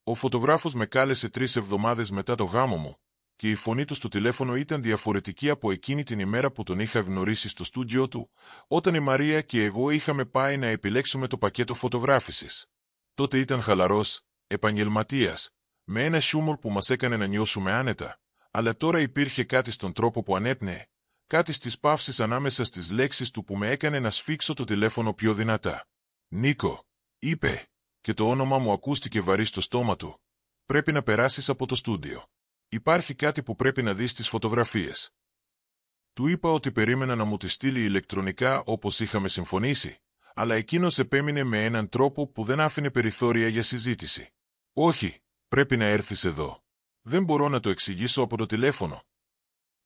Ο φωτογράφος με κάλεσε 3 εβδομάδες μετά το γάμο μου, και η φωνή του στο τηλέφωνο ήταν διαφορετική από εκείνη την ημέρα που τον είχα γνωρίσει στο στούντιο του, όταν η Μαρία και εγώ είχαμε πάει να επιλέξουμε το πακέτο φωτογράφησης. Τότε ήταν χαλαρός, επαγγελματίας, με ένα χιούμορ που μας έκανε να νιώσουμε άνετα, αλλά τώρα υπήρχε κάτι στον τρόπο που ανέπνεε, κάτι στις παύσεις ανάμεσα στις λέξεις του που με έκανε να σφίξω το τηλέφωνο πιο δυνατά. «Νίκο», είπε, και το όνομα μου ακούστηκε βαρύ στο στόμα του. «Πρέπει να περάσεις από το στούντιο. Υπάρχει κάτι που πρέπει να δεις στις φωτογραφίες». Του είπα ότι περίμενα να μου τη στείλει ηλεκτρονικά όπως είχαμε συμφωνήσει, αλλά εκείνος επέμεινε με έναν τρόπο που δεν άφηνε περιθώρια για συζήτηση. «Όχι, πρέπει να έρθεις εδώ. Δεν μπορώ να το εξηγήσω από το τηλέφωνο».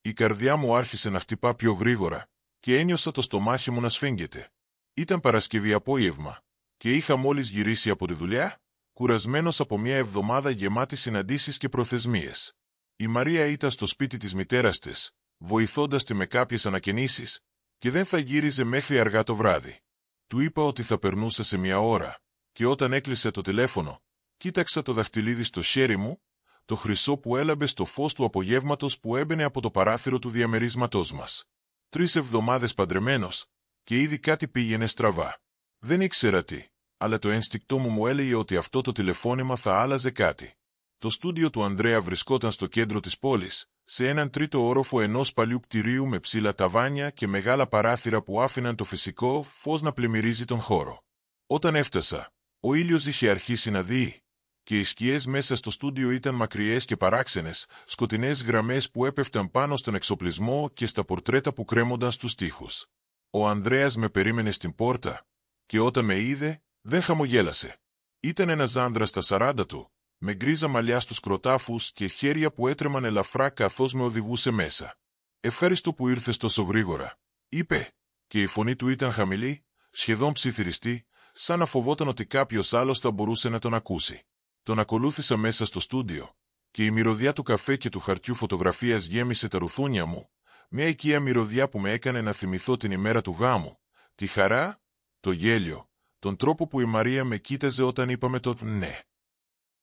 Η καρδιά μου άρχισε να χτυπά πιο γρήγορα και ένιωσα το στομάχι μου να σφίγγεται. Ήταν Παρασκευή απόγευμα και είχα μόλις γυρίσει από τη δουλειά, κουρασμένος από μια εβδομάδα γεμάτη συναντήσεις και προθεσμίες. Η Μαρία ήταν στο σπίτι της μητέρας της, βοηθώντας τη με κάποιες ανακαινήσεις, και δεν θα γύριζε μέχρι αργά το βράδυ. Του είπα ότι θα περνούσε σε μια ώρα, και όταν έκλεισε το τηλέφωνο, κοίταξα το δαχτυλίδι στο χέρι μου, το χρυσό που έλαμπε στο φως του απογεύματος που έμπαινε από το παράθυρο του διαμερίσματός μας. 3 εβδομάδες παντρεμένος, και ήδη κάτι πήγαινε στραβά. Δεν ήξερα τι, αλλά το ένστικτό μου έλεγε ότι αυτό το τηλεφώνημα θα άλλαζε κάτι. Το στούντιο του Ανδρέα βρισκόταν στο κέντρο της πόλης, σε έναν τρίτο όροφο ενός παλιού κτηρίου με ψηλά ταβάνια και μεγάλα παράθυρα που άφηναν το φυσικό φως να πλημμυρίζει τον χώρο. Όταν έφτασα, ο ήλιος είχε αρχίσει να δει, και οι σκιές μέσα στο στούντιο ήταν μακριές και παράξενες, σκοτεινές γραμμές που έπεφταν πάνω στον εξοπλισμό και στα πορτρέτα που κρέμονταν στους τοίχους. Ο Ανδρέας με περίμενε στην πόρτα, και όταν με είδε, δεν χαμογέλασε. Ήταν ένας άνδρας στα 40 του, με γκρίζα μαλλιά στους κροτάφους και χέρια που έτρεμαν ελαφρά καθώς με οδηγούσε μέσα. «Ευχαριστώ που ήρθες τόσο γρήγορα», είπε, και η φωνή του ήταν χαμηλή, σχεδόν ψιθυριστή, σαν να φοβόταν ότι κάποιος άλλος θα μπορούσε να τον ακούσει. Τον ακολούθησα μέσα στο στούντιο, και η μυρωδιά του καφέ και του χαρτιού φωτογραφίας γέμισε τα ρουθούνια μου, μια οικία μυρωδιά που με έκανε να θυμηθώ την ημέρα του γάμου, τη χαρά, το γέλιο, τον τρόπο που η Μαρία με κοίταζε όταν είπαμε το «ναι».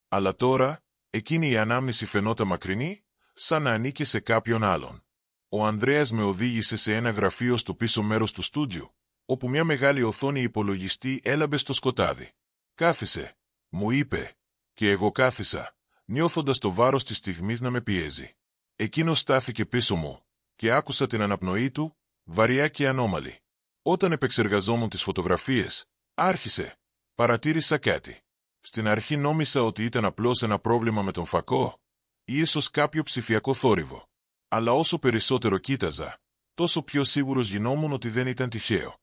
Αλλά τώρα, εκείνη η ανάμνηση φαινόταν μακρινή, σαν να ανήκε σε κάποιον άλλον. Ο Ανδρέας με οδήγησε σε ένα γραφείο στο πίσω μέρος του στούντιου, όπου μια μεγάλη οθόνη υπολογιστή έλαμπε στο σκοτάδι. «Κάθισε», μου είπε, και εγώ κάθισα, νιώθοντας το βάρος της στιγμής να με πιέζει. Εκείνος στάθηκε πίσω μου, και άκουσα την αναπνοή του, βαριά και ανώμαλη. Όταν επεξεργαζόμουν τις φωτογραφίες, άρχισε. Παρατήρησα κάτι. Στην αρχή νόμισα ότι ήταν απλώς ένα πρόβλημα με τον φακό, ή ίσως κάποιο ψηφιακό θόρυβο. Αλλά όσο περισσότερο κοίταζα, τόσο πιο σίγουρος γινόμουν ότι δεν ήταν τυχαίο.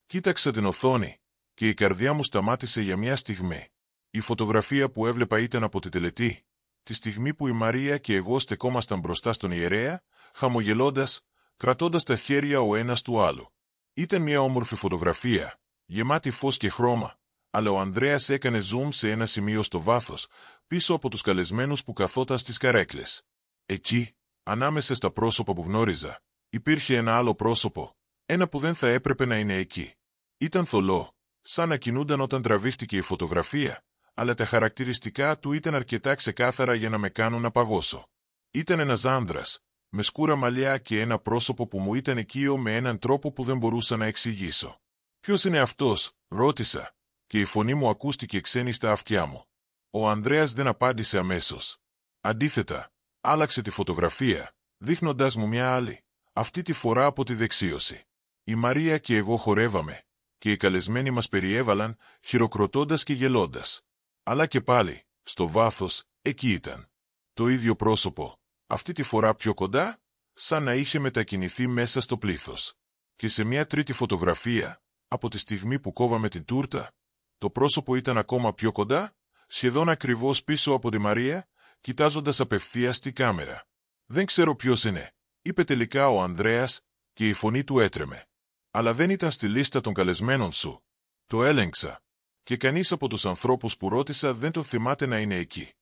Κοίταξα την οθόνη, και η καρδιά μου σταμάτησε για μια στιγμή. Η φωτογραφία που έβλεπα ήταν από τη τελετή, τη στιγμή που η Μαρία και εγώ στεκόμασταν μπροστά στον ιερέα, χαμογελώντας, κρατώντας τα χέρια ο ένας του άλλου. Ήταν μια όμορφη φωτογραφία, γεμάτη φως και χρώμα, αλλά ο Ανδρέας έκανε zoom σε ένα σημείο στο βάθος, πίσω από τους καλεσμένους που καθόταν στις καρέκλες. Εκεί, ανάμεσα στα πρόσωπα που γνώριζα, υπήρχε ένα άλλο πρόσωπο, ένα που δεν θα έπρεπε να είναι εκεί. Ήταν θολό, σαν να κινούνταν όταν τραβήχτηκε η φωτογραφία, αλλά τα χαρακτηριστικά του ήταν αρκετά ξεκάθαρα για να με κάνουν να παγώσω. Ήταν ένας άνδρας, με σκούρα μαλλιά και ένα πρόσωπο που μου ήταν οικείο με έναν τρόπο που δεν μπορούσα να εξηγήσω. «Ποιος είναι αυτός?» ρώτησα, και η φωνή μου ακούστηκε ξένη στα αυτιά μου. Ο Ανδρέας δεν απάντησε αμέσως. Αντίθετα, άλλαξε τη φωτογραφία, δείχνοντας μου μια άλλη, αυτή τη φορά από τη δεξίωση. Η Μαρία και εγώ χορεύαμε, και οι καλεσμένοι μας περιέβαλαν, χειροκροτώντας και γελώντας. Αλλά και πάλι, στο βάθος, εκεί ήταν. Το ίδιο πρόσωπο, αυτή τη φορά πιο κοντά, σαν να είχε μετακινηθεί μέσα στο πλήθος. Και σε μια τρίτη φωτογραφία, από τη στιγμή που κόβαμε την τούρτα, το πρόσωπο ήταν ακόμα πιο κοντά, σχεδόν ακριβώς πίσω από τη Μαρία, κοιτάζοντας απευθείας τη κάμερα. «Δεν ξέρω ποιος είναι», είπε τελικά ο Ανδρέας, και η φωνή του έτρεμε. «Αλλά δεν ήταν στη λίστα των καλεσμένων σου». Το έλεγξα, και κανείς από τους ανθρώπους που ρώτησα δεν το θυμάται να είναι εκεί.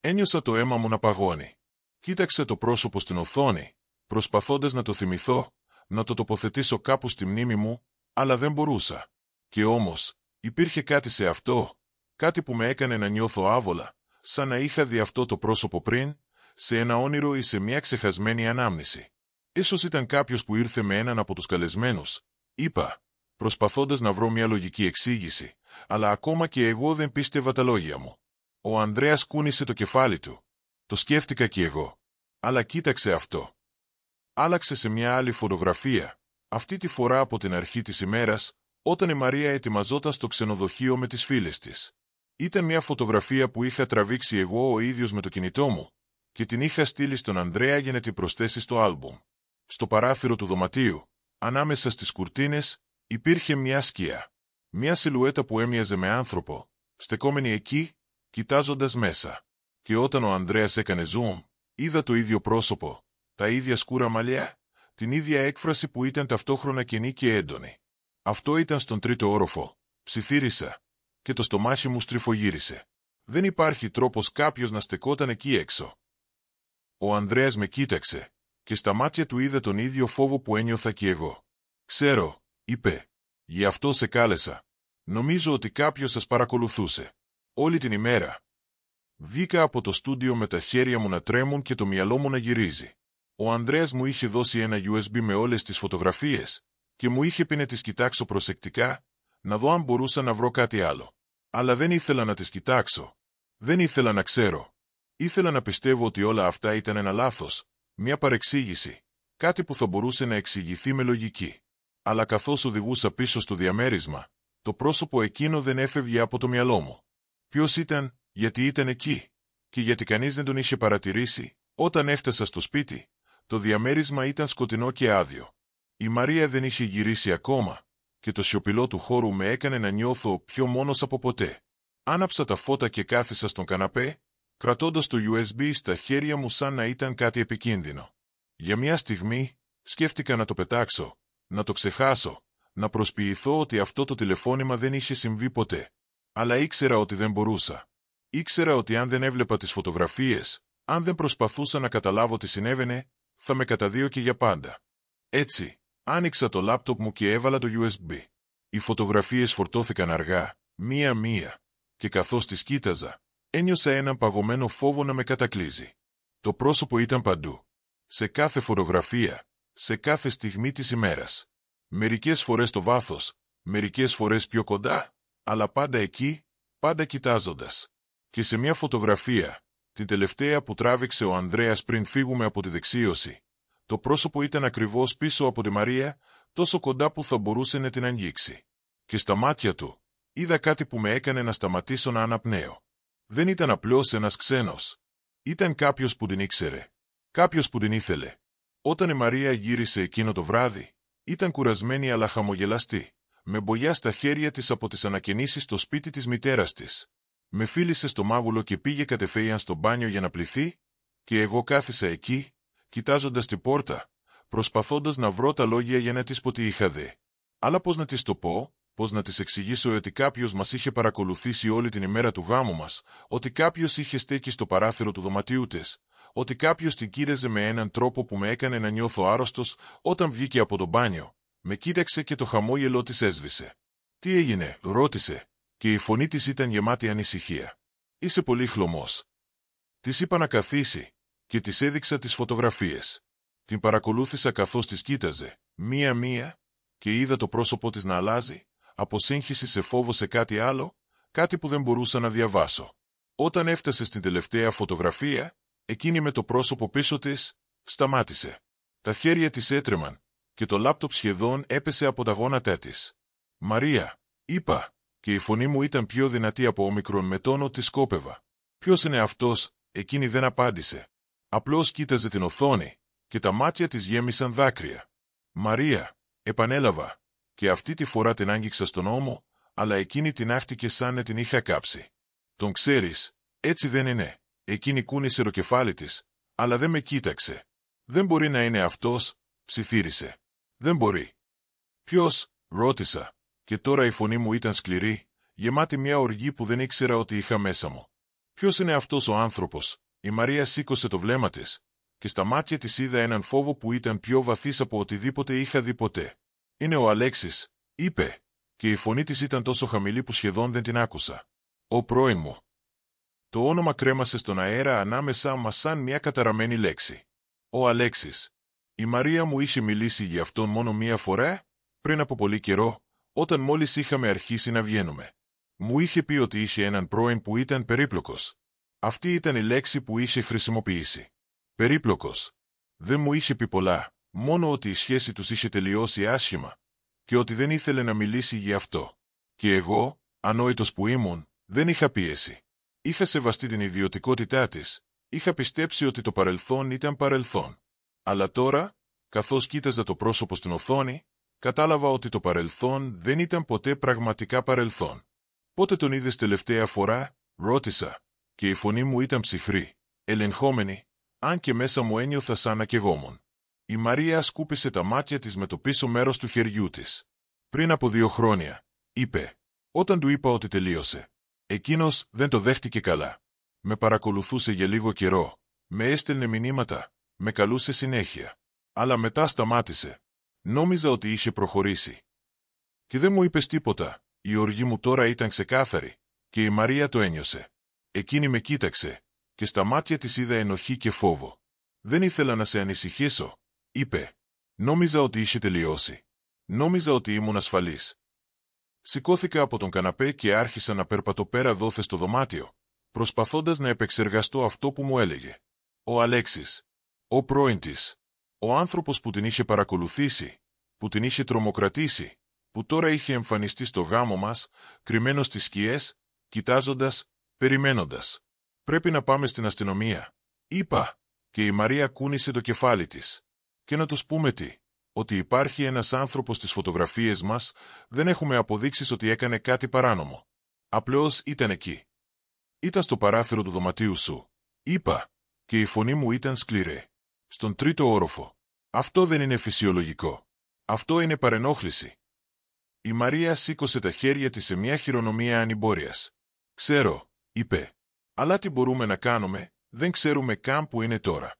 Ένιωσα το αίμα μου να παγώνει. Κοίταξα το πρόσωπο στην οθόνη, προσπαθώντας να το θυμηθώ, να το τοποθετήσω κάπου στη μνήμη μου, αλλά δεν μπορούσα. Και όμως, υπήρχε κάτι σε αυτό, κάτι που με έκανε να νιώθω άβολα, σαν να είχα δει αυτό το πρόσωπο πριν, σε ένα όνειρο ή σε μια ξεχασμένη ανάμνηση. Ίσως ήταν κάποιος που ήρθε με έναν από τους καλεσμένους, είπα, προσπαθώντας να βρω μια λογική εξήγηση, αλλά ακόμα και εγώ δεν πίστευα τα λόγια μου. Ο Ανδρέας κούνησε το κεφάλι του. Το σκέφτηκα κι εγώ. Αλλά κοίταξε αυτό. Άλλαξε σε μια άλλη φωτογραφία, αυτή τη φορά από την αρχή της ημέρας, όταν η Μαρία ετοιμαζόταν στο ξενοδοχείο με τις φίλες της. Ήταν μια φωτογραφία που είχα τραβήξει εγώ ο ίδιος με το κινητό μου και την είχα στείλει στον Ανδρέα για να την προσθέσει στο άλμπουμ. Στο παράθυρο του δωματίου, ανάμεσα στις κουρτίνες, υπήρχε μια σκιά. Μια σιλουέτα που έμοιαζε με άνθρωπο, στεκόμενη εκεί, κοιτάζοντας μέσα. Και όταν ο Ανδρέας έκανε zoom, είδα το ίδιο πρόσωπο, τα ίδια σκούρα μαλλιά, την ίδια έκφραση που ήταν ταυτόχρονα κενή και έντονη. Αυτό ήταν στον τρίτο όροφο. Ψιθύρισα και το στομάχι μου στριφογύρισε. Δεν υπάρχει τρόπος κάποιος να στεκόταν εκεί έξω. Ο Ανδρέας με κοίταξε και στα μάτια του είδα τον ίδιο φόβο που ένιωθα κι εγώ. «Ξέρω», είπε, «γι' αυτό σε κάλεσα. Νομίζω ότι κάποιος σας παρακολουθούσε. Όλη την ημέρα». Βγήκα από το στούντιο με τα χέρια μου να τρέμουν και το μυαλό μου να γυρίζει. Ο Ανδρέας μου είχε δώσει ένα USB με όλες τις φωτογραφίες και μου είχε πει να τις κοιτάξω προσεκτικά, να δω αν μπορούσα να βρω κάτι άλλο. Αλλά δεν ήθελα να τις κοιτάξω. Δεν ήθελα να ξέρω. Ήθελα να πιστεύω ότι όλα αυτά ήταν ένα λάθος, μια παρεξήγηση, κάτι που θα μπορούσε να εξηγηθεί με λογική. Αλλά καθώς οδηγούσα πίσω στο διαμέρισμα, το πρόσωπο εκείνο δεν έφευγε από το μυαλό μου. Ποιος ήταν, γιατί ήταν εκεί, και γιατί κανείς δεν τον είχε παρατηρήσει. Όταν έφτασα στο σπίτι, το διαμέρισμα ήταν σκοτεινό και άδειο. Η Μαρία δεν είχε γυρίσει ακόμα, και το σιωπηλό του χώρου με έκανε να νιώθω πιο μόνος από ποτέ. Άναψα τα φώτα και κάθισα στον καναπέ, κρατώντας το USB στα χέρια μου σαν να ήταν κάτι επικίνδυνο. Για μια στιγμή, σκέφτηκα να το πετάξω, να το ξεχάσω, να προσποιηθώ ότι αυτό το τηλεφώνημα δεν είχε συμβεί ποτέ. Αλλά ήξερα ότι δεν μπορούσα. Ήξερα ότι αν δεν έβλεπα τις φωτογραφίες, αν δεν προσπαθούσα να καταλάβω τι συνέβαινε, θα με καταδίωκε για πάντα. Έτσι, άνοιξα το λάπτοπ μου και έβαλα το USB. Οι φωτογραφίες φορτώθηκαν αργά, μία-μία, και καθώς τις κοίταζα, ένιωσα έναν παγωμένο φόβο να με κατακλείζει. Το πρόσωπο ήταν παντού. Σε κάθε φωτογραφία, σε κάθε στιγμή της ημέρας. Μερικές φορές στο βάθος, μερικές φορές πιο κοντά, αλλά πάντα εκεί, πάντα κοιτάζοντας. Και σε μια φωτογραφία, την τελευταία που τράβηξε ο Ανδρέας πριν φύγουμε από τη δεξίωση, το πρόσωπο ήταν ακριβώς πίσω από τη Μαρία, τόσο κοντά που θα μπορούσε να την αγγίξει. Και στα μάτια του, είδα κάτι που με έκανε να σταματήσω να αναπνέω. Δεν ήταν απλώς ένας ξένος. Ήταν κάποιος που την ήξερε. Κάποιος που την ήθελε. Όταν η Μαρία γύρισε εκείνο το βράδυ, ήταν κουρασμένη αλλά χαμογελαστή, με μπογιά στα χέρια της από τις ανακαινήσεις στο σπίτι της μητέρας της. Με φίλησε στο μάγουλο και πήγε κατευθείαν στο μπάνιο για να πλυθεί, και εγώ κάθισα εκεί, κοιτάζοντας την πόρτα, προσπαθώντας να βρω τα λόγια για να της πω τι είχα δει. Αλλά πώς να της το πω, πώς να της εξηγήσω ότι κάποιος μας είχε παρακολουθήσει όλη την ημέρα του γάμου μας, ότι κάποιος είχε στέκει στο παράθυρο του δωματίου της, ότι κάποιος την κοίταζε με έναν τρόπο που με έκανε να νιώθω άρρωστος όταν βγήκε από το μπάνιο. Με κοίταξε και το χαμόγελο της έσβησε. «Τι έγινε?» ρώτησε, και η φωνή της ήταν γεμάτη ανησυχία. «Είσαι πολύ χλωμός». Της είπα να καθίσει, και της έδειξα τις φωτογραφίες. Την παρακολούθησα καθώς τις κοίταζε, μία-μία, και είδα το πρόσωπο της να αλλάζει, από σύγχυση σε φόβο σε κάτι άλλο, κάτι που δεν μπορούσα να διαβάσω. Όταν έφτασε στην τελευταία φωτογραφία, εκείνη με το πρόσωπο πίσω της, σταμάτησε. Τα χέρια της έτρεμαν, και το λάπτοπ σχεδόν έπεσε από τα γόνατά της. «Μαρία», είπα, και η φωνή μου ήταν πιο δυνατή από όμικρον με τόνο τη σκόπευα. «Ποιος είναι αυτός?» Εκείνη δεν απάντησε. Απλώς κοίταζε την οθόνη, και τα μάτια της γέμισαν δάκρυα. «Μαρία», επανέλαβα, και αυτή τη φορά την άγγιξα στον ώμο, αλλά εκείνη την άφτηκε σαν να την είχα κάψει. «Τον ξέρεις?» «Έτσι δεν είναι». Εκείνη κούνησε το κεφάλι της, αλλά δεν με κοίταξε. «Δεν μπορεί να είναι αυτός», ψιθύρισε. «Δεν μπορεί». «Ποιος?» ρώτησα, και τώρα η φωνή μου ήταν σκληρή, γεμάτη μια οργή που δεν ήξερα ότι είχα μέσα μου. «Ποιος είναι αυτός ο άνθρωπος?» Η Μαρία σήκωσε το βλέμμα της, και στα μάτια της είδα έναν φόβο που ήταν πιο βαθύς από οτιδήποτε είχα δει ποτέ. «Είναι ο Αλέξης», είπε, και η φωνή της ήταν τόσο χαμηλή που σχεδόν δεν την άκουσα. «Ο πρώην μου». Το όνομα κρέμασε στον αέρα ανάμεσά μας σαν μια καταραμένη λέξη. Ο Αλέξης. Η Μαρία μου είχε μιλήσει για αυτόν μόνο μία φορά, πριν από πολύ καιρό, όταν μόλις είχαμε αρχίσει να βγαίνουμε. Μου είχε πει ότι είχε έναν πρώην που ήταν περίπλοκος. Αυτή ήταν η λέξη που είχε χρησιμοποιήσει. Περίπλοκος. Δεν μου είχε πει πολλά, μόνο ότι η σχέση τους είχε τελειώσει άσχημα και ότι δεν ήθελε να μιλήσει για αυτό. Και εγώ, ανόητος που ήμουν, δεν είχα πίεση. Είχα σεβαστεί την ιδιωτικότητά της, είχα πιστέψει ότι το παρελθόν ήταν παρελθόν. Αλλά τώρα, καθώς κοίταζα το πρόσωπο στην οθόνη, κατάλαβα ότι το παρελθόν δεν ήταν ποτέ πραγματικά παρελθόν. «Πότε τον είδες τελευταία φορά?» ρώτησα, και η φωνή μου ήταν ψυχρή, ελεγχόμενη, αν και μέσα μου ένιωθα σαν να καιγόμουν. Η Μαρία σκούπισε τα μάτια της με το πίσω μέρος του χεριού της. «Πριν από 2 χρόνια», είπε. Όταν του είπα ότι τελείωσε. Εκείνος δεν το δέχτηκε καλά. Με παρακολουθούσε για λίγο καιρό, με έστελνε μηνύματα, με καλούσε συνέχεια. Αλλά μετά σταμάτησε. Νόμιζα ότι είχε προχωρήσει. Και δεν μου είπες τίποτα. Η οργή μου τώρα ήταν ξεκάθαρη, και η Μαρία το ένιωσε. Εκείνη με κοίταξε, και στα μάτια της είδα ενοχή και φόβο. «Δεν ήθελα να σε ανησυχήσω», είπε. «Νόμιζα ότι είχε τελειώσει. Νόμιζα ότι ήμουν ασφαλής». Σηκώθηκα από τον καναπέ και άρχισα να περπατώ πέρα δόθε στο δωμάτιο, προσπαθώντας να επεξεργαστώ αυτό που μου έλεγε. Ο Αλέξης. Ο πρώην της. Ο άνθρωπος που την είχε παρακολουθήσει, που την είχε τρομοκρατήσει, που τώρα είχε εμφανιστεί στο γάμο μας, κρυμμένος στις σκιές, κοιτάζοντας, περιμένοντας. «Πρέπει να πάμε στην αστυνομία», είπα, και η Μαρία κούνησε το κεφάλι της. «Και να τους πούμε τι? Ότι υπάρχει ένας άνθρωπος στις φωτογραφίες μας, δεν έχουμε αποδείξεις ότι έκανε κάτι παράνομο. Απλώς ήταν εκεί. Ήταν στο παράθυρο του δωματίου σου», είπα, και η φωνή μου ήταν σκληρή. «Στον 3ο όροφο. Αυτό δεν είναι φυσιολογικό. Αυτό είναι παρενόχληση». Η Μαρία σήκωσε τα χέρια της σε μια χειρονομία ανημπόρειας. «Ξέρω», είπε. «Αλλά τι μπορούμε να κάνουμε? Δεν ξέρουμε καν που είναι τώρα».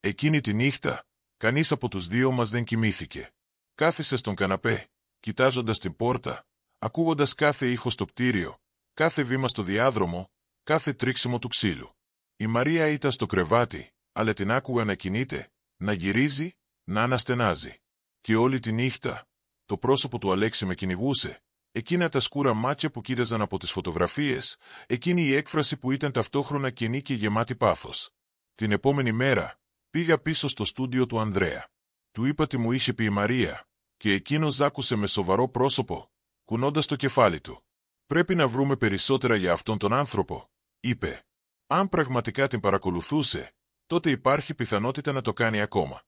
Εκείνη τη νύχτα, κανείς από τους δύο μας δεν κοιμήθηκε. Κάθισε στον καναπέ, κοιτάζοντας την πόρτα, ακούγοντας κάθε ήχο στο κτίριο, κάθε βήμα στο διάδρομο, κάθε τρίξιμο του ξύλου. Η Μαρία ήταν στο κρεβάτι, αλλά την άκουγα να κινείται, να γυρίζει, να αναστενάζει. Και όλη τη νύχτα, το πρόσωπο του Αλέξη με κυνηγούσε, εκείνα τα σκούρα μάτια που κοίταζαν από τις φωτογραφίες, εκείνη η έκφραση που ήταν ταυτόχρονα κενή και γεμάτη πάθος. Την επόμενη μέρα, πήγα πίσω στο στούντιο του Ανδρέα. Του είπα τι μου είχε πει η Μαρία, και εκείνος άκουσε με σοβαρό πρόσωπο, κουνώντας το κεφάλι του. «Πρέπει να βρούμε περισσότερα για αυτόν τον άνθρωπο», είπε. «Αν πραγματικά την παρακολουθούσε, τότε υπάρχει πιθανότητα να το κάνει ακόμα».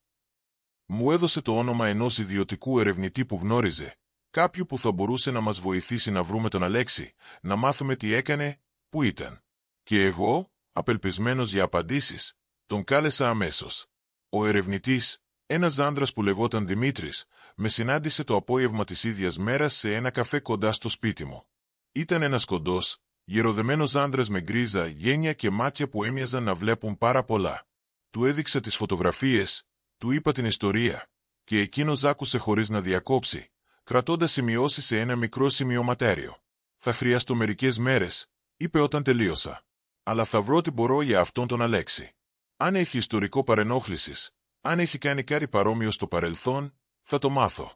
Μου έδωσε το όνομα ενός ιδιωτικού ερευνητή που γνώριζε, κάποιου που θα μπορούσε να μας βοηθήσει να βρούμε τον Αλέξη, να μάθουμε τι έκανε, που ήταν. Και εγώ, απελπισμένος για απαντήσεις, τον κάλεσα αμέσως. Ο ερευνητής, ένας άντρας που λεγόταν Δημήτρης, με συνάντησε το απόγευμα της ίδιας μέρας σε ένα καφέ κοντά στο σπίτι μου. Ήταν ένας κοντός, γεροδεμένος άντρας με γκρίζα γένια και μάτια που έμοιαζαν να βλέπουν πάρα πολλά. Του έδειξα τις φωτογραφίες, του είπα την ιστορία, και εκείνος άκουσε χωρίς να διακόψει, κρατώντας σημειώσεις σε ένα μικρό σημειωματέριο. «Θα χρειαστώ μερικές μέρες», είπε όταν τελείωσα. «Αλλά θα βρω τι μπορώ για αυτόν τον Αλέξη. Αν έχει ιστορικό παρενόχλησης, αν έχει κάνει κάτι παρόμοιο στο παρελθόν, θα το μάθω».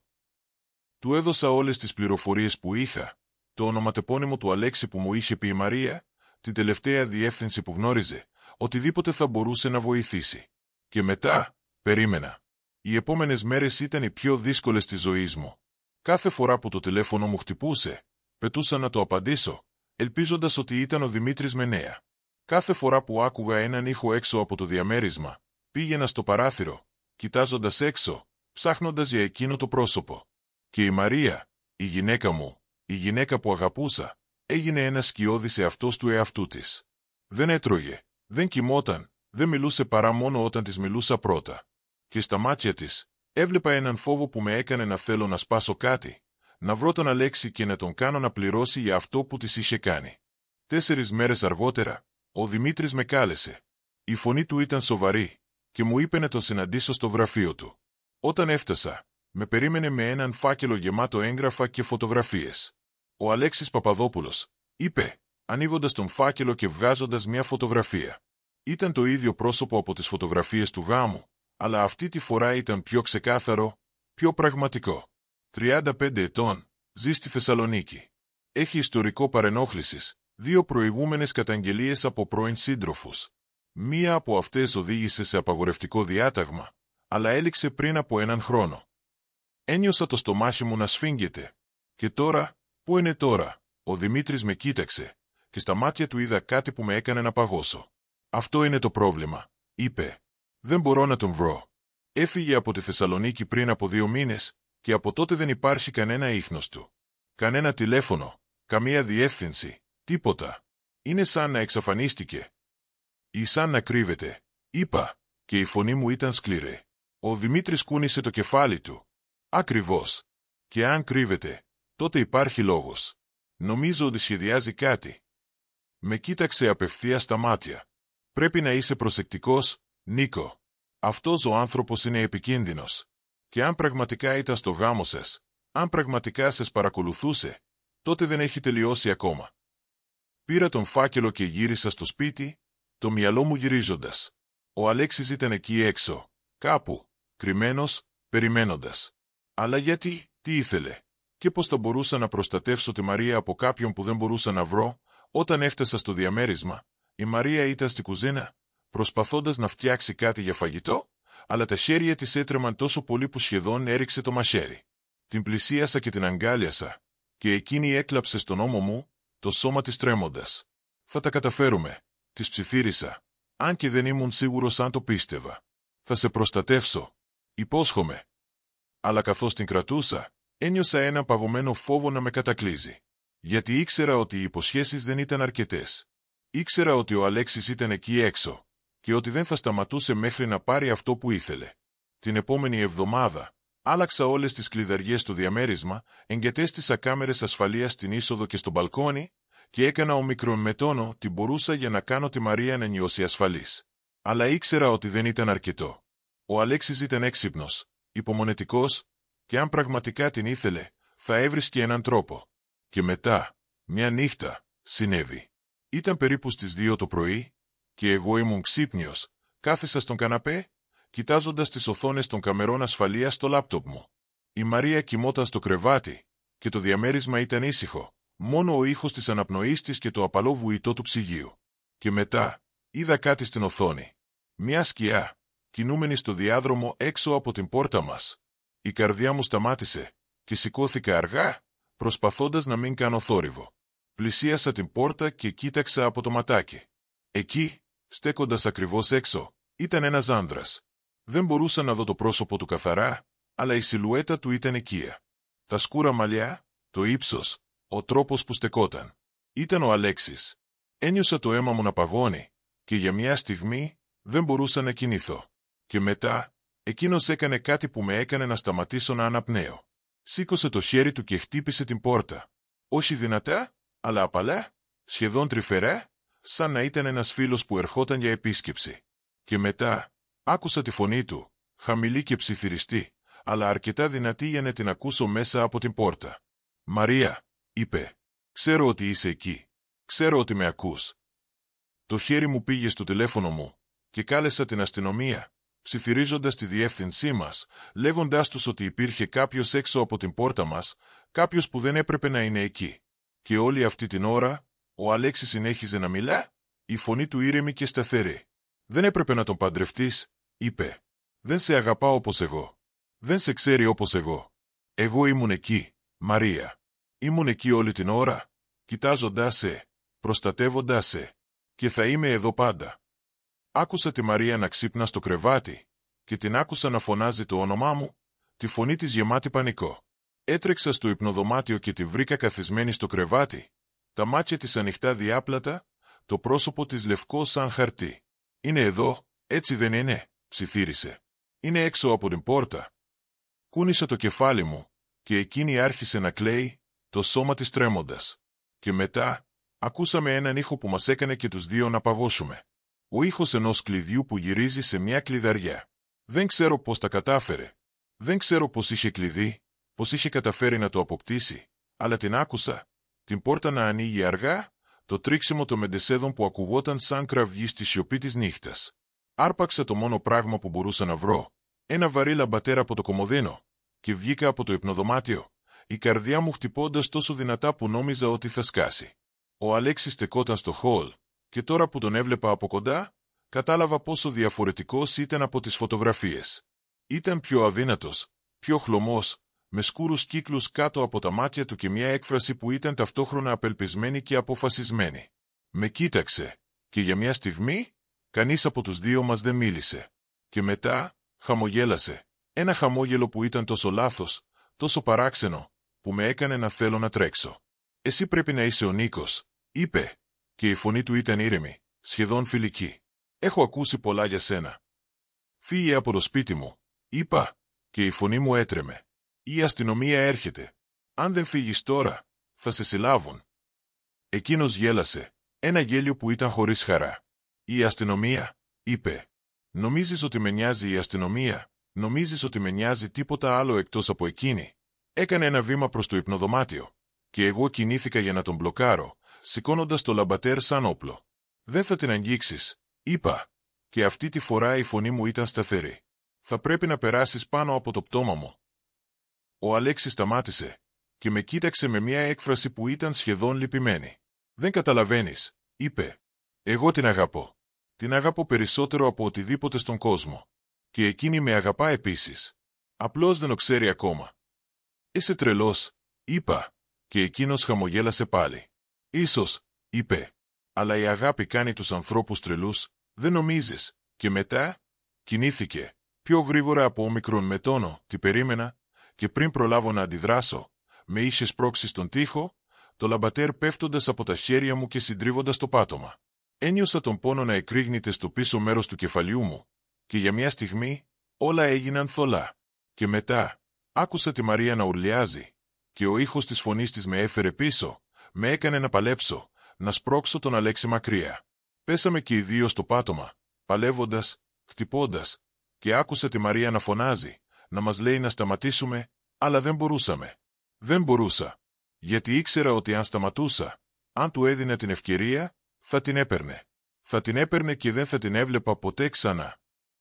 Του έδωσα όλες τις πληροφορίες που είχα, το ονοματεπώνυμο του Αλέξη που μου είχε πει η Μαρία, την τελευταία διεύθυνση που γνώριζε, οτιδήποτε θα μπορούσε να βοηθήσει. Και μετά, περίμενα. Οι επόμενες μέρες ήταν οι πιο δύσκολες της ζωής μου. Κάθε φορά που το τηλέφωνο μου χτυπούσε, πετούσα να το απαντήσω, ελπίζοντας ότι ήταν ο Δημήτρης με νέα. Κάθε φορά που άκουγα έναν ήχο έξω από το διαμέρισμα, πήγαινα στο παράθυρο, κοιτάζοντας έξω, ψάχνοντας για εκείνο το πρόσωπο. Και η Μαρία, η γυναίκα μου, η γυναίκα που αγαπούσα, έγινε ένα σκιώδη σε αυτός του εαυτού της. Δεν έτρωγε, δεν κοιμόταν, δεν μιλούσε παρά μόνο όταν της μιλούσα πρώτα. Και στα μάτια της, έβλεπα έναν φόβο που με έκανε να θέλω να σπάσω κάτι, να βρω τον Αλέξη και να τον κάνω να πληρώσει για αυτό που της είχε κάνει. 4 μέρες αργότερα, ο Δημήτρης με κάλεσε. Η φωνή του ήταν σοβαρή, και μου είπε να τον συναντήσω στο γραφείο του. Όταν έφτασα, με περίμενε με έναν φάκελο γεμάτο έγγραφα και φωτογραφίες. «Ο Αλέξης Παπαδόπουλος», είπε, ανοίγοντας τον φάκελο και βγάζοντας μια φωτογραφία. Ήταν το ίδιο πρόσωπο από τις φωτογραφίες του γάμου, αλλά αυτή τη φορά ήταν πιο ξεκάθαρο, πιο πραγματικό. 35 ετών, ζει στη Θεσσαλονίκη. Έχει ιστορικό παρενόχλησης, 2 προηγούμενες καταγγελίες από πρώην σύντροφους. Μία από αυτές οδήγησε σε απαγορευτικό διάταγμα, αλλά έληξε πριν από 1 χρόνο. Ένιωσα το στομάχι μου να σφίγγεται. Και τώρα, πού είναι τώρα? Ο Δημήτρης με κοίταξε, και στα μάτια του είδα κάτι που με έκανε να παγώσω. Αυτό είναι το πρόβλημα, είπε. Δεν μπορώ να τον βρω. Έφυγε από τη Θεσσαλονίκη πριν από 2 μήνες, και από τότε δεν υπάρχει κανένα ίχνος του. Κανένα τηλέφωνο, καμία διεύθυνση, τίποτα. Είναι σαν να εξαφανίστηκε. Ή σαν να κρύβεται, είπα, και η φωνή μου ήταν σκληρή. Ο Δημήτρης κούνησε το κεφάλι του. Ακριβώς. Και αν κρύβεται, τότε υπάρχει λόγος. Νομίζω ότι σχεδιάζει κάτι. Με κοίταξε απευθείας στα μάτια. Πρέπει να είσαι προσεκτικός, Νίκο. Αυτός ο άνθρωπος είναι επικίνδυνος. Και αν πραγματικά ήταν στο γάμο σας, αν πραγματικά σας παρακολουθούσε, τότε δεν έχει τελειώσει ακόμα. Πήρα τον φάκελο και γύρισα στο σπίτι, το μυαλό μου γυρίζοντας. Ο Αλέξης ήταν εκεί έξω, κάπου, κρυμμένος, περιμένοντας. Αλλά γιατί, τι ήθελε? Και πώς θα μπορούσα να προστατεύσω τη Μαρία από κάποιον που δεν μπορούσα να βρω? Όταν έφτασα στο διαμέρισμα, η Μαρία ήταν στη κουζίνα, προσπαθώντας να φτιάξει κάτι για φαγητό, αλλά τα χέρια της έτρεμαν τόσο πολύ που σχεδόν έριξε το μαχαίρι. Την πλησίασα και την αγκάλιασα, και εκείνη έκλαψε στον ώμο μου, το σώμα της τρέμοντας. Θα τα καταφέρουμε, της ψιθύρισα, αν και δεν ήμουν σίγουρος αν το πίστευα. Θα σε προστατεύσω, υπόσχομαι. Αλλά καθώς την κρατούσα, ένιωσα ένα παγωμένο φόβο να με κατακλείζει. Γιατί ήξερα ότι οι υποσχέσεις δεν ήταν αρκετές. Ήξερα ότι ο Αλέξης ήταν εκεί έξω, και ότι δεν θα σταματούσε μέχρι να πάρει αυτό που ήθελε. Την επόμενη εβδομάδα, άλλαξα όλες τις κλειδαριές στο διαμέρισμα, εγκατέστησα κάμερες ασφαλείας στην είσοδο και στο μπαλκόνι, και έκανα ομικρον με τόνο τι μπορούσα για να κάνω τη Μαρία να νιώσει ασφαλής. Αλλά ήξερα ότι δεν ήταν αρκετό. Ο Αλέξης ήταν έξυπνος, υπομονετικός, και αν πραγματικά την ήθελε, θα έβρισκε έναν τρόπο. Και μετά, μια νύχτα, συνέβη. Ήταν περίπου στις 2 το πρωί, και εγώ ήμουν ξύπνιος, κάθισα στον καναπέ, κοιτάζοντας τις οθόνες των καμερών ασφαλείας στο λάπτοπ μου. Η Μαρία κοιμόταν στο κρεβάτι, και το διαμέρισμα ήταν ήσυχο, μόνο ο ήχος της αναπνοής της και το απαλό βουητό του ψυγείου. Και μετά, είδα κάτι στην οθόνη. Μια σκιά, κινούμενη στο διάδρομο έξω από την πόρτα μας. Η καρδιά μου σταμάτησε, και σηκώθηκα αργά, προσπαθώντας να μην κάνω θόρυβο. Πλησίασα την πόρτα και κοίταξα από το ματάκι. Εκεί, στέκοντας ακριβώς έξω, ήταν ένας άνδρας. Δεν μπορούσα να δω το πρόσωπο του καθαρά, αλλά η σιλουέτα του ήταν οικία. Τα σκούρα μαλλιά, το ύψος, ο τρόπος που στεκόταν. Ήταν ο Αλέξης. Ένιωσα το αίμα μου να παγώνει, και για μια στιγμή δεν μπορούσα να κινηθώ. Και μετά, εκείνος έκανε κάτι που με έκανε να σταματήσω να αναπνέω. Σήκωσε το χέρι του και χτύπησε την πόρτα. Όχι δυνατά, αλλά απαλά, σχεδόν τρυφερά, σαν να ήταν ένας φίλος που ερχόταν για επίσκεψη. Και μετά, άκουσα τη φωνή του, χαμηλή και ψιθυριστή, αλλά αρκετά δυνατή για να την ακούσω μέσα από την πόρτα. «Μαρία», είπε, «ξέρω ότι είσαι εκεί. Ξέρω ότι με ακούς». Το χέρι μου πήγε στο τηλέφωνο μου, και κάλεσα την αστυνομία, ψιθυρίζοντας τη διεύθυνσή μας, λέγοντάς τους ότι υπήρχε κάποιος έξω από την πόρτα μας, κάποιος που δεν έπρεπε να είναι εκεί. Και όλη αυτή την ώρα, ο Αλέξης συνέχιζε να μιλά, η φωνή του ήρεμη και σταθερή. «Δεν έπρεπε να τον παντρευτείς», είπε. «Δεν σε αγαπάω όπως εγώ. Δεν σε ξέρει όπως εγώ. Εγώ ήμουν εκεί, Μαρία. Ήμουν εκεί όλη την ώρα, κοιτάζοντάς σε, προστατεύοντάς σε. Και θα είμαι εδώ πάντα». Άκουσα τη Μαρία να ξύπνα στο κρεβάτι, και την άκουσα να φωνάζει το όνομά μου, τη φωνή της γεμάτη πανικό. Έτρεξα στο υπνοδωμάτιο και τη βρήκα καθισμένη στο κρεβάτι, τα μάτια της ανοιχτά διάπλατα, το πρόσωπο της λευκό σαν χαρτί. «Είναι εδώ, έτσι δεν είναι?» ψιθύρισε. «Είναι έξω από την πόρτα». Κούνησα το κεφάλι μου, και εκείνη άρχισε να κλαίει, το σώμα της τρέμοντας. Και μετά, ακούσαμε έναν ήχο που μας έκανε και τους δύο να παγώσουμε. Ο ήχος ενός κλειδιού που γυρίζει σε μια κλειδαριά. Δεν ξέρω πώς τα κατάφερε. Δεν ξέρω πώς είχε κλειδί, πώς είχε καταφέρει να το αποκτήσει, αλλά την άκουσα, την πόρτα να ανοίγει αργά, το τρίξιμο των μεντεσέδων που ακουγόταν σαν κραυγή στη σιωπή της νύχτας. Άρπαξα το μόνο πράγμα που μπορούσα να βρω, ένα βαρύ λαμπατέρ από το κομοδίνο, και βγήκα από το υπνοδωμάτιο, η καρδιά μου χτυπώντας τόσο δυνατά που νόμιζα ότι θα σκάσει. Ο Αλέξης στεκόταν στο χολ, και τώρα που τον έβλεπα από κοντά, κατάλαβα πόσο διαφορετικός ήταν από τις φωτογραφίες. Ήταν πιο αδύνατος, πιο χλωμός, με σκούρους κύκλους κάτω από τα μάτια του και μια έκφραση που ήταν ταυτόχρονα απελπισμένη και αποφασισμένη. Με κοίταξε, και για μια στιγμή, κανείς από τους δύο μας δεν μίλησε. Και μετά, χαμογέλασε, ένα χαμόγελο που ήταν τόσο λάθος, τόσο παράξενο, που με έκανε να θέλω να τρέξω. «Εσύ πρέπει να είσαι ο Νίκος», είπε, και η φωνή του ήταν ήρεμη, σχεδόν φιλική. «Έχω ακούσει πολλά για σένα». «Φύγε από το σπίτι μου», είπα, και η φωνή μου έτρεμε. «Η αστυνομία έρχεται. Αν δεν φύγεις τώρα, θα σε συλλάβουν». Εκείνος γέλασε, ένα γέλιο που ήταν χωρίς χαρά. «Η αστυνομία», είπε. «Νομίζεις ότι με νοιάζει η αστυνομία? Νομίζεις ότι με νοιάζει τίποτα άλλο εκτός από εκείνη?» Έκανε ένα βήμα προς το υπνοδωμάτιο, και εγώ κινήθηκα για να τον μπλοκάρω, σηκώνοντας το λαμπατέρ σαν όπλο. «Δεν θα την αγγίξεις», είπα, και αυτή τη φορά η φωνή μου ήταν σταθερή. «Θα πρέπει να περάσεις πάνω από το πτώμα μου». Ο Αλέξης σταμάτησε, και με κοίταξε με μια έκφραση που ήταν σχεδόν λυπημένη. «Δεν καταλαβαίνεις», είπε. «Εγώ την αγαπώ. Την αγαπώ περισσότερο από οτιδήποτε στον κόσμο. Και εκείνη με αγαπά επίσης. Απλώς δεν το ξέρει ακόμα». «Είσαι τρελός», είπα, και εκείνος χαμογέλασε πάλι. «Ίσως», είπε, «αλλά η αγάπη κάνει τους ανθρώπους τρελούς, δεν νομίζεις?» Και μετά, κινήθηκε, πιο γρήγορα από όμικρον με τόνο, τι περίμενα, και πριν προλάβω να αντιδράσω, με είχε σπρώξει στον τοίχο, το λαμπατέρ πέφτοντας από τα χέρια μου και συντρίβοντας το πάτωμα. Ένιωσα τον πόνο να εκρήγνεται στο πίσω μέρος του κεφαλιού μου, και για μια στιγμή όλα έγιναν θολά. Και μετά, άκουσα τη Μαρία να ουρλιάζει, και ο ήχος της φωνής της με έφερε πίσω, με έκανε να παλέψω, να σπρώξω τον Αλέξη μακριά. Πέσαμε και οι δύο στο πάτωμα, παλεύοντας, χτυπώντας, και άκουσα τη Μαρία να φωνάζει, να μας λέει να σταματήσουμε, αλλά δεν μπορούσαμε. Δεν μπορούσα. Γιατί ήξερα ότι αν σταματούσα, αν του έδινα την ευκαιρία, θα την έπαιρνε. Θα την έπαιρνε και δεν θα την έβλεπα ποτέ ξανά.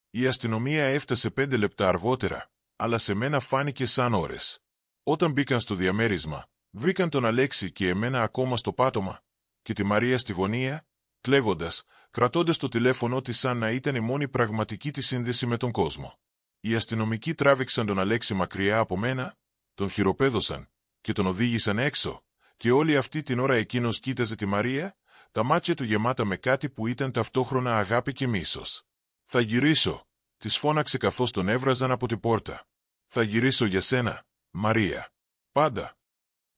Η αστυνομία έφτασε 5 λεπτά αργότερα, αλλά σε μένα φάνηκε σαν ώρες. Όταν μπήκαν στο διαμέρισμα, βρήκαν τον Αλέξη και εμένα ακόμα στο πάτωμα, και τη Μαρία στη γωνία, κλαίγοντας, κρατώντας το τηλέφωνο της σαν να ήταν η μόνη πραγματική της σύνδεση με τον κόσμο. Οι αστυνομικοί τράβηξαν τον Αλέξη μακριά από μένα, τον χειροπέδωσαν και τον οδήγησαν έξω, και όλη αυτή την ώρα εκείνος κοίταζε τη Μαρία, τα μάτια του γεμάτα με κάτι που ήταν ταυτόχρονα αγάπη και μίσος. «Θα γυρίσω», της φώναξε καθώς τον έβραζαν από την πόρτα. «Θα γυρίσω για σένα, Μαρία. Πάντα».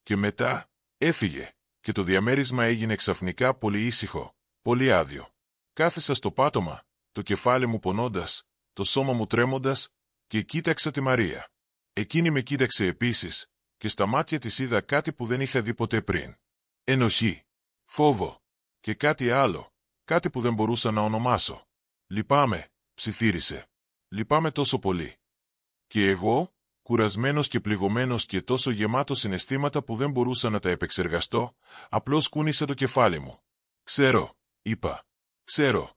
Και μετά έφυγε, και το διαμέρισμα έγινε ξαφνικά πολύ ήσυχο, πολύ άδειο. Κάθισα στο πάτωμα, το κεφάλι μου πονώντας, το σώμα μου τρέμοντας, και κοίταξα τη Μαρία. Εκείνη με κοίταξε επίσης, και στα μάτια της είδα κάτι που δεν είχα δει ποτέ πριν. Ενοχή, φόβο, και κάτι άλλο, κάτι που δεν μπορούσα να ονομάσω. «Λυπάμαι», ψιθύρισε. «Λυπάμαι τόσο πολύ». Και εγώ, κουρασμένος και πληγωμένος και τόσο γεμάτος συναισθήματα που δεν μπορούσα να τα επεξεργαστώ, απλώς κούνησα το κεφάλι μου. «Ξέρω», είπα. «Ξέρω».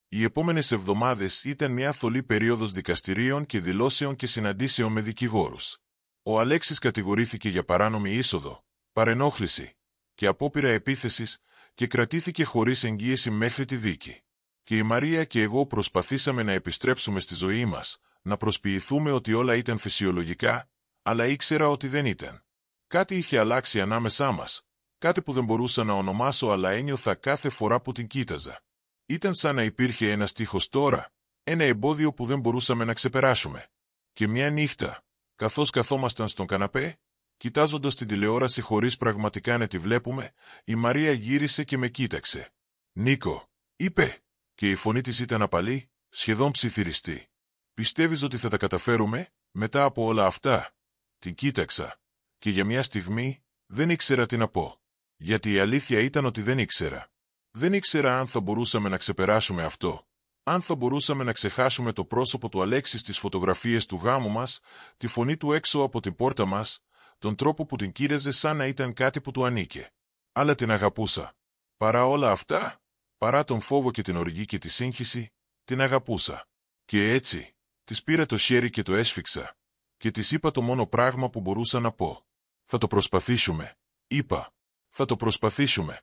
Οι επόμενες εβδομάδες ήταν μια θολή περίοδος δικαστηρίων και δηλώσεων και συναντήσεων με δικηγόρους. Ο Αλέξης κατηγορήθηκε για παράνομη είσοδο, παρενόχληση και απόπειρα επίθεσης και κρατήθηκε χωρίς εγγύηση μέχρι τη δίκη. Και η Μαρία και εγώ προσπαθήσαμε να επιστρέψουμε στη ζωή μας, να προσποιηθούμε ότι όλα ήταν φυσιολογικά, αλλά ήξερα ότι δεν ήταν. Κάτι είχε αλλάξει ανάμεσά μας, κάτι που δεν μπορούσα να ονομάσω αλλά ένιωθα κάθε φορά που την κοίταζα. Ήταν σαν να υπήρχε ένας τείχος τώρα, ένα εμπόδιο που δεν μπορούσαμε να ξεπεράσουμε. Και μια νύχτα, καθώς καθόμασταν στον καναπέ, κοιτάζοντας την τηλεόραση χωρίς πραγματικά να τη βλέπουμε, η Μαρία γύρισε και με κοίταξε. «Νίκο», είπε, και η φωνή της ήταν απαλή, σχεδόν ψιθυριστή. «Πιστεύεις ότι θα τα καταφέρουμε, μετά από όλα αυτά?» Την κοίταξα, και για μια στιγμή δεν ήξερα τι να πω. Γιατί η αλήθεια ήταν ότι δεν ήξερα. Δεν ήξερα αν θα μπορούσαμε να ξεπεράσουμε αυτό. Αν θα μπορούσαμε να ξεχάσουμε το πρόσωπο του Αλέξη στις φωτογραφίες του γάμου μας, τη φωνή του έξω από την πόρτα μας, τον τρόπο που την κοίταζε σαν να ήταν κάτι που του ανήκε. Αλλά την αγαπούσα. Παρά όλα αυτά, παρά τον φόβο και την οργή και τη σύγχυση, την αγαπούσα. Και έτσι, της πήρα το χέρι και το έσφιξα. Και της είπα το μόνο πράγμα που μπορούσα να πω. «Θα το προσπαθήσουμε», είπα. «Θα το προσπαθήσουμε».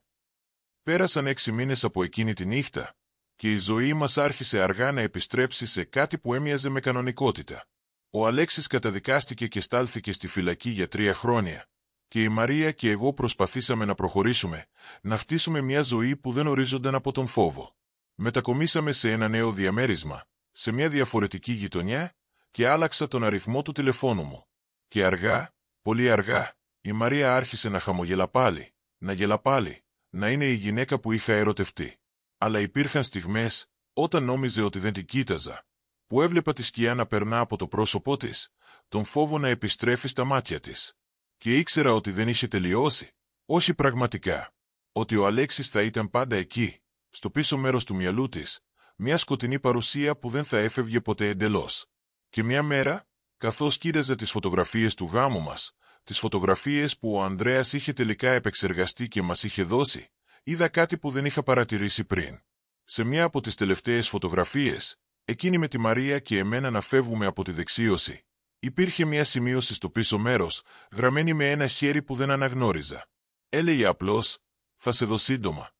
Πέρασαν 6 μήνες από εκείνη τη νύχτα και η ζωή μας άρχισε αργά να επιστρέψει σε κάτι που έμοιαζε με κανονικότητα. Ο Αλέξης καταδικάστηκε και στάλθηκε στη φυλακή για 3 χρόνια και η Μαρία και εγώ προσπαθήσαμε να προχωρήσουμε, να χτίσουμε μια ζωή που δεν ορίζονταν από τον φόβο. Μετακομίσαμε σε ένα νέο διαμέρισμα, σε μια διαφορετική γειτονιά και άλλαξα τον αριθμό του τηλεφώνου μου. Και αργά, πολύ αργά, η Μαρία άρχισε να χαμογελά πάλι, να γελά πάλι, να είναι η γυναίκα που είχα ερωτευτεί. Αλλά υπήρχαν στιγμές, όταν νόμιζε ότι δεν την κοίταζα, που έβλεπα τη σκιά να περνά από το πρόσωπό της, τον φόβο να επιστρέφει στα μάτια της. Και ήξερα ότι δεν είχε τελειώσει, όχι πραγματικά. Ότι ο Αλέξης θα ήταν πάντα εκεί, στο πίσω μέρος του μυαλού της, μια σκοτεινή παρουσία που δεν θα έφευγε ποτέ εντελώς. Και μια μέρα, καθώς κοίταζα τις φωτογραφίες του γάμου μας, τις φωτογραφίες που ο Ανδρέας είχε τελικά επεξεργαστεί και μας είχε δώσει, είδα κάτι που δεν είχα παρατηρήσει πριν. Σε μια από τις τελευταίες φωτογραφίες, εκείνη με τη Μαρία και εμένα να φεύγουμε από τη δεξίωση, υπήρχε μια σημείωση στο πίσω μέρος, γραμμένη με ένα χέρι που δεν αναγνώριζα. Έλεγε απλώς «Θα σε δω σύντομα».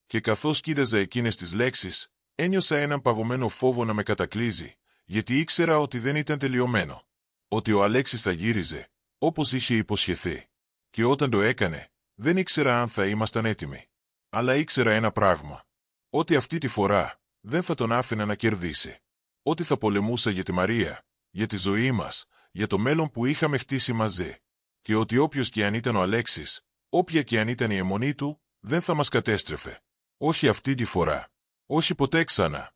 Και καθώς κοίταζα εκείνες τις λέξεις, ένιωσα έναν παγωμένο φόβο να με κατακλείζει, γιατί ήξερα ότι δεν ήταν τελειωμένο. Ότι ο Αλέξης θα γύριζε, όπως είχε υποσχεθεί. Και όταν το έκανε, δεν ήξερα αν θα ήμασταν έτοιμοι. Αλλά ήξερα ένα πράγμα. Ότι αυτή τη φορά δεν θα τον άφηνα να κερδίσει. Ότι θα πολεμούσα για τη Μαρία, για τη ζωή μας, για το μέλλον που είχαμε χτίσει μαζί. Και ότι όποιος και αν ήταν ο Αλέξης, όποια και αν ήταν η αιμονή του, δεν θα μας κατέστρεφε. Όχι αυτή τη φορά. Όχι ποτέ ξανά.